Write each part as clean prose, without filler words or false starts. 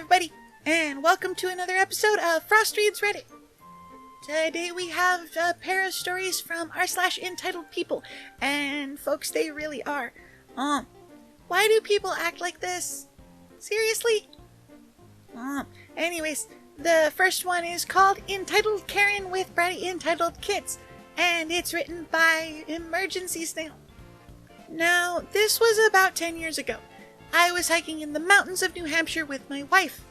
everybody, and welcome to another episode of Frost Reads Reddit. Today we have a pair of stories from r/entitled people, and folks, they really are. Why do people act like this? Seriously? Anyways, the first one is called Entitled Karen with Bratty Entitled Kids, and it's written by Emergency Snail. Now, this was about 10 years ago. I was hiking in the mountains of New Hampshire with my wife.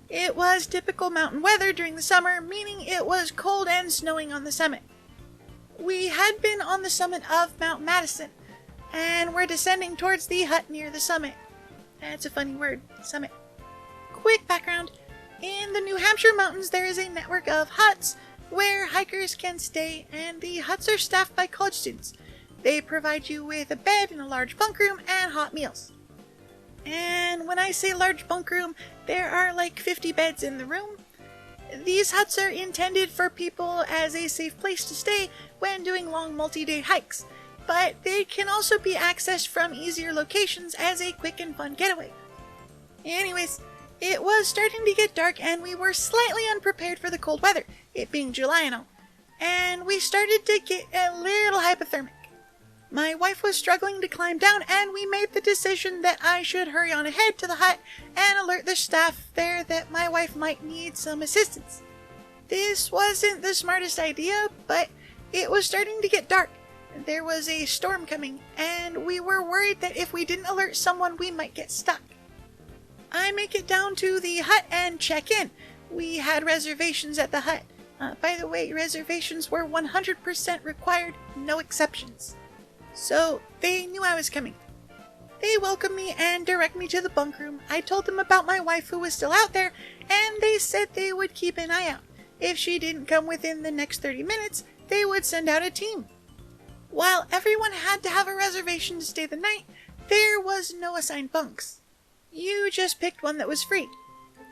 It was typical mountain weather during the summer, meaning it was cold and snowing on the summit. We had been on the summit of Mount Madison, and were descending towards the hut near the summit. That's a funny word, summit. Quick background. In the New Hampshire mountains, there is a network of huts where hikers can stay, and the huts are staffed by college students. They provide you with a bed in a large bunk room and hot meals. And when I say large bunk room, there are like 50 beds in the room. These huts are intended for people as a safe place to stay when doing long multi-day hikes, but they can also be accessed from easier locations as a quick and fun getaway. Anyways, it was starting to get dark and we were slightly unprepared for the cold weather, it being July and all, and we started to get a little hypothermic. My wife was struggling to climb down, and we made the decision that I should hurry on ahead to the hut and alert the staff there that my wife might need some assistance. This wasn't the smartest idea, but it was starting to get dark. There was a storm coming, and we were worried that if we didn't alert someone, we might get stuck. I make it down to the hut and check in. We had reservations at the hut. By the way, reservations were 100% required, no exceptions. So, they knew I was coming. They welcomed me and directed me to the bunk room. I told them about my wife who was still out there, and they said they would keep an eye out. If she didn't come within the next 30 minutes, they would send out a team. While everyone had to have a reservation to stay the night, there was no assigned bunks. You just picked one that was free.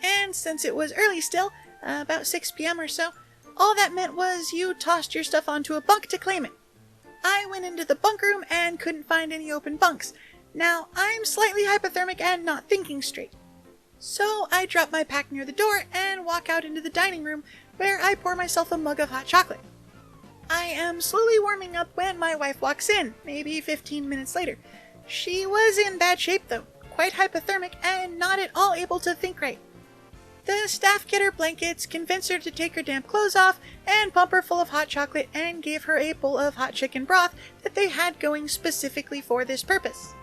And since it was early still, about 6 p.m. or so, all that meant was you tossed your stuff onto a bunk to claim it. I went into the bunk room and couldn't find any open bunks. Now, I'm slightly hypothermic and not thinking straight. So I drop my pack near the door and walk out into the dining room where I pour myself a mug of hot chocolate. I am slowly warming up when my wife walks in, maybe 15 minutes later. She was in bad shape though, quite hypothermic and not at all able to think right. The staff get her blankets, convince her to take her damp clothes off, and pump her full of hot chocolate and gave her a bowl of hot chicken broth that they had going specifically for this purpose.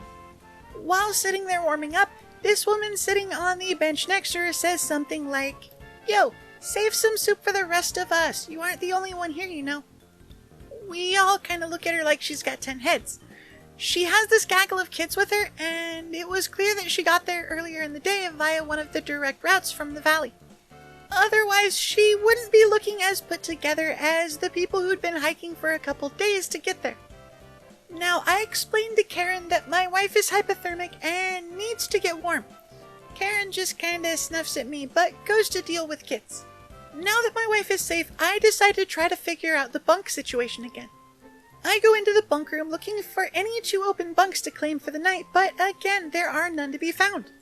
While sitting there warming up, this woman sitting on the bench next to her says something like, "Yo, save some soup for the rest of us. You aren't the only one here, you know." We all kind of look at her like she's got 10 heads. She has this gaggle of kids with her, and it was clear that she got there earlier in the day via one of the direct routes from the valley. Otherwise, she wouldn't be looking as put together as the people who'd been hiking for a couple days to get there. Now, I explained to Karen that my wife is hypothermic and needs to get warm. Karen just kinda snuffs at me, but goes to deal with kids. Now that my wife is safe, I decide to try to figure out the bunk situation again. I go into the bunk room looking for any 2 open bunks to claim for the night, but again, there are none to be found.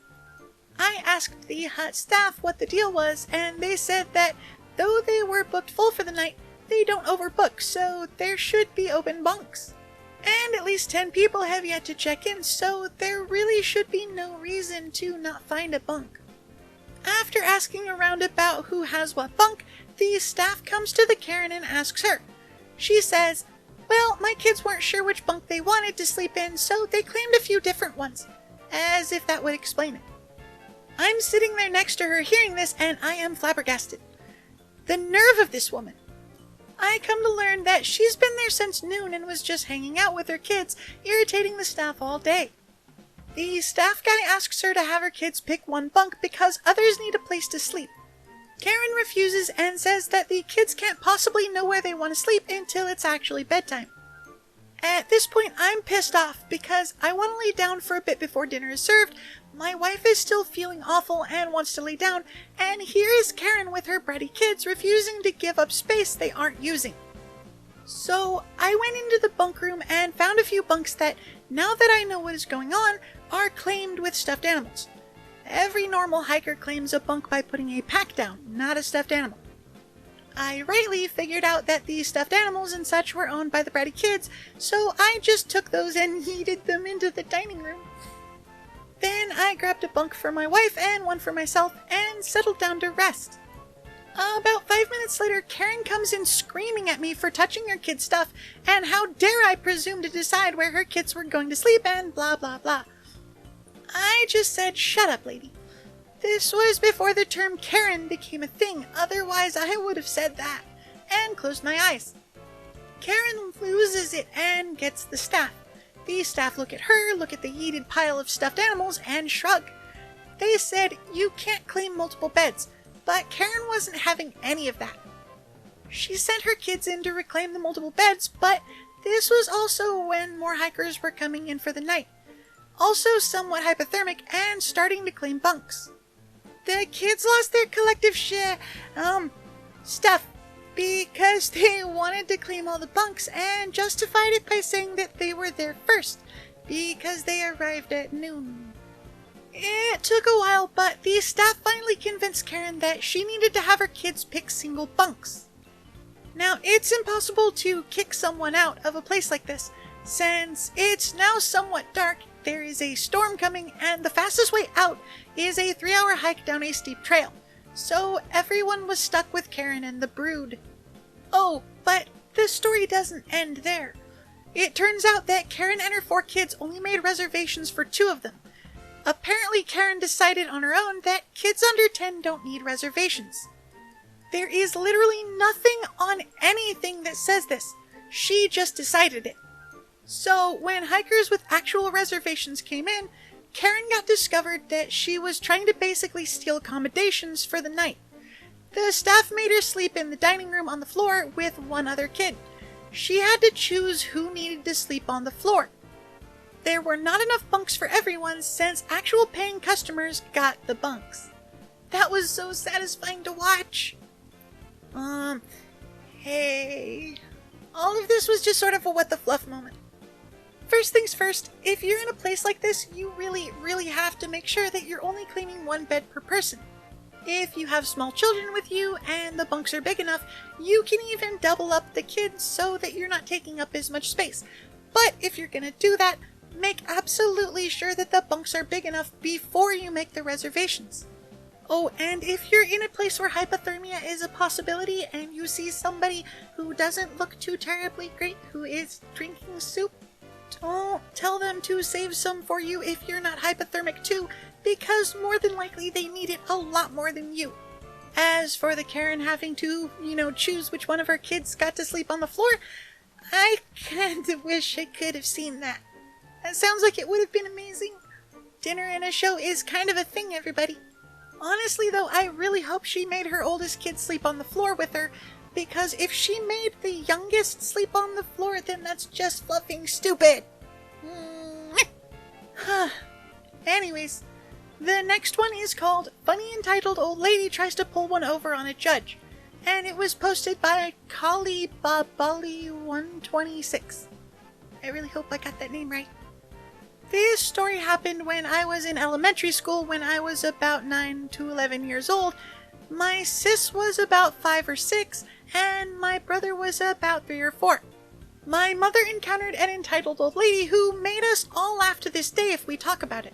I asked the hut staff what the deal was, and they said that though they were booked full for the night, they don't overbook, so there should be open bunks. And at least 10 people have yet to check in, so there really should be no reason to not find a bunk. After asking around about who has what bunk, the staff comes to the Karen and asks her. She says, "Well, my kids weren't sure which bunk they wanted to sleep in, so they claimed a few different ones," as if that would explain it. I'm sitting there next to her hearing this, and I am flabbergasted. The nerve of this woman! I come to learn that she's been there since noon and was just hanging out with her kids, irritating the staff all day. The staff guy asks her to have her kids pick one bunk because others need a place to sleep. Karen refuses and says that the kids can't possibly know where they want to sleep until it's actually bedtime. At this point, I'm pissed off because I want to lay down for a bit before dinner is served. My wife is still feeling awful and wants to lay down, and here is Karen with her bratty kids refusing to give up space they aren't using. So I went into the bunk room and found a few bunks that, now that I know what is going on, are claimed with stuffed animals. Every normal hiker claims a bunk by putting a pack down, not a stuffed animal. I rightly figured out that these stuffed animals and such were owned by the bratty kids, so I just took those and yeeted them into the dining room. Then I grabbed a bunk for my wife and one for myself and settled down to rest. About 5 minutes later, Karen comes in screaming at me for touching her kid's stuff, and how dare I presume to decide where her kids were going to sleep, and blah blah blah. I just said, "Shut up, lady." This was before the term Karen became a thing, otherwise I would have said that, and closed my eyes. Karen loses it and gets the staff. The staff look at her, look at the yeeted pile of stuffed animals, and shrug. They said, "You can't claim multiple beds," but Karen wasn't having any of that. She sent her kids in to reclaim the multiple beds, but this was also when more hikers were coming in for the night. Also somewhat hypothermic and starting to claim bunks. The kids lost their collective share, stuff, because they wanted to claim all the bunks and justified it by saying that they were there first, because they arrived at noon. It took a while, but the staff finally convinced Karen that she needed to have her kids pick single bunks. Now, it's impossible to kick someone out of a place like this, since it's now somewhat dark. There is a storm coming, and the fastest way out is a 3-hour hike down a steep trail. So everyone was stuck with Karen and the brood. Oh, but the story doesn't end there. It turns out that Karen and her 4 kids only made reservations for 2 of them. Apparently Karen decided on her own that kids under 10 don't need reservations. There is literally nothing on anything that says this. She just decided it. So, when hikers with actual reservations came in, Karen got discovered that she was trying to basically steal accommodations for the night. The staff made her sleep in the dining room on the floor with 1 other kid. She had to choose who needed to sleep on the floor. There were not enough bunks for everyone since actual paying customers got the bunks. That was so satisfying to watch. Hey. All of this was just sort of a what the fluff moment. First things first, if you're in a place like this, you really have to make sure that you're only claiming 1 bed per person. If you have small children with you and the bunks are big enough, you can even double up the kids so that you're not taking up as much space. But if you're gonna do that, make absolutely sure that the bunks are big enough before you make the reservations. Oh, and if you're in a place where hypothermia is a possibility and you see somebody who doesn't look too terribly great who is drinking soup, don't tell them to save some for you if you're not hypothermic too, because more than likely they need it a lot more than you. As for the Karen having to, choose which one of her kids got to sleep on the floor, I kinda wish I could have seen that. That sounds like it would have been amazing. Dinner and a show is kind of a thing, everybody. Honestly though, I really hope she made her oldest kid sleep on the floor with her, because if she made the youngest sleep on the floor, then that's just fluffing stupid. Anyways, the next one is called Funny Entitled Old Lady Tries to Pull One Over on a Judge, and it was posted by Kali Babali 126. I really hope I got that name right. This story happened when I was in elementary school when I was about 9 to 11 years old. My sis was about 5 or 6, and my brother was about 3 or 4. My mother encountered an entitled old lady who made us all laugh to this day if we talk about it.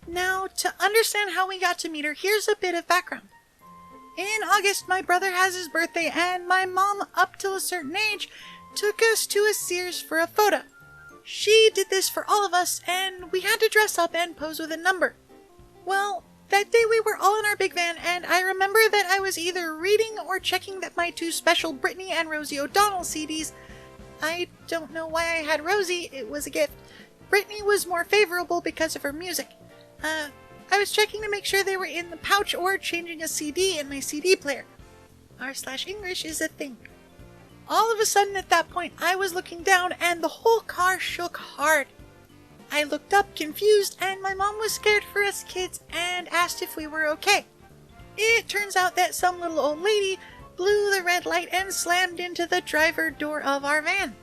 Now, to understand how we got to meet her, here's a bit of background. In August, my brother has his birthday, and my mom, up till a certain age, took us to a Sears for a photo. She did this for all of us, and we had to dress up and pose with a number. Well, that day we were all in our big van, and I remember that I was either reading or checking that my 2 special Britney and Rosie O'Donnell CDs. I don't know why I had Rosie, it was a gift. Britney was more favorable because of her music. I was checking to make sure they were in the pouch or changing a CD in my CD player. R/English is a thing. All of a sudden at that point, I was looking down and the whole car shook hard. I looked up confused and my mom was scared for us kids and asked if we were okay. It turns out that some little old lady blew the red light and slammed into the driver door of our van.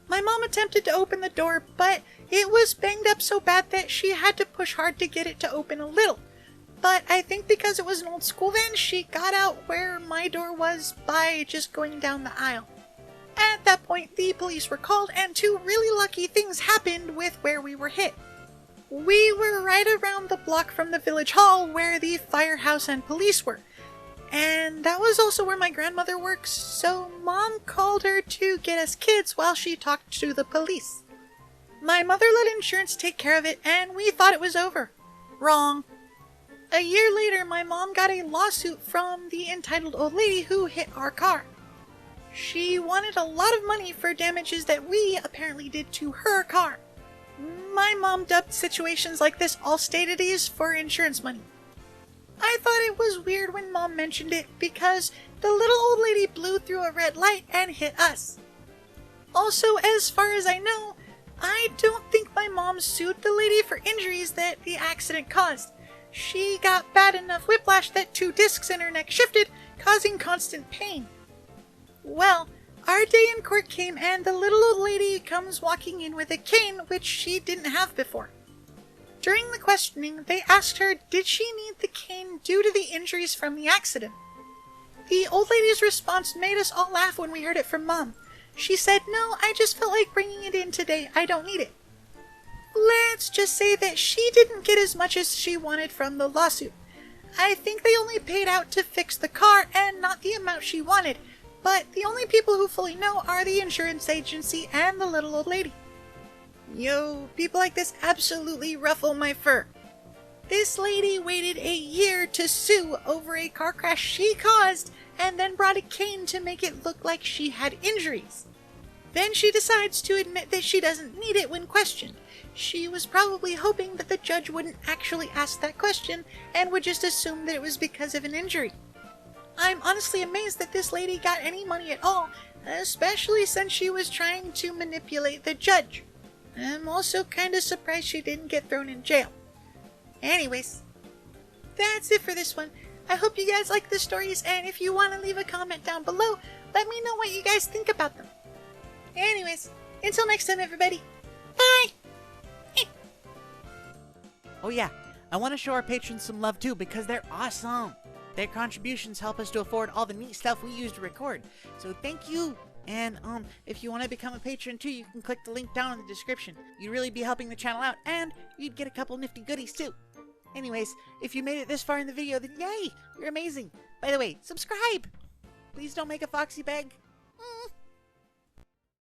My mom attempted to open the door, but it was banged up so bad that she had to push hard to get it to open a little. But I think because it was an old school van, she got out where my door was by just going down the aisle. At that point, the police were called, and two really lucky things happened with where we were hit. We were right around the block from the village hall where the firehouse and police were. And that was also where my grandmother works, so Mom called her to get us kids while she talked to the police. My mother let insurance take care of it, and we thought it was over. Wrong. A year later, my mom got a lawsuit from the entitled old lady who hit our car. She wanted a lot of money for damages that we apparently did to her car. My mom dubbed situations like this Allstate-ities for insurance money. I thought it was weird when Mom mentioned it because the little old lady blew through a red light and hit us. Also, as far as I know, I don't think my mom sued the lady for injuries that the accident caused. She got bad enough whiplash that 2 discs in her neck shifted, causing constant pain. Well, our day in court came and the little old lady comes walking in with a cane, which she didn't have before. During the questioning, they asked her did she need the cane due to the injuries from the accident. The old lady's response made us all laugh when we heard it from Mom. She said, "No, I just felt like bringing it in today. I don't need it." Let's just say that she didn't get as much as she wanted from the lawsuit. I think they only paid out to fix the car and not the amount she wanted, but the only people who fully know are the insurance agency and the little old lady. Yo, people like this absolutely ruffle my fur. This lady waited a year to sue over a car crash she caused and then brought a cane to make it look like she had injuries. Then she decides to admit that she doesn't need it when questioned. She was probably hoping that the judge wouldn't actually ask that question and would just assume that it was because of an injury. I'm honestly amazed that this lady got any money at all, especially since she was trying to manipulate the judge. I'm also kinda surprised she didn't get thrown in jail. Anyways, that's it for this one. I hope you guys like the stories, and if you want to leave a comment down below, let me know what you guys think about them. Anyways, until next time everybody, bye! Oh yeah, I want to show our patrons some love too because they're awesome. Their contributions help us to afford all the neat stuff we use to record. So thank you. And if you want to become a patron too, you can click the link down in the description. You'd really be helping the channel out, and you'd get a couple nifty goodies too. Anyways, if you made it this far in the video, then yay, you're amazing. By the way, subscribe. Please don't make a foxy bag.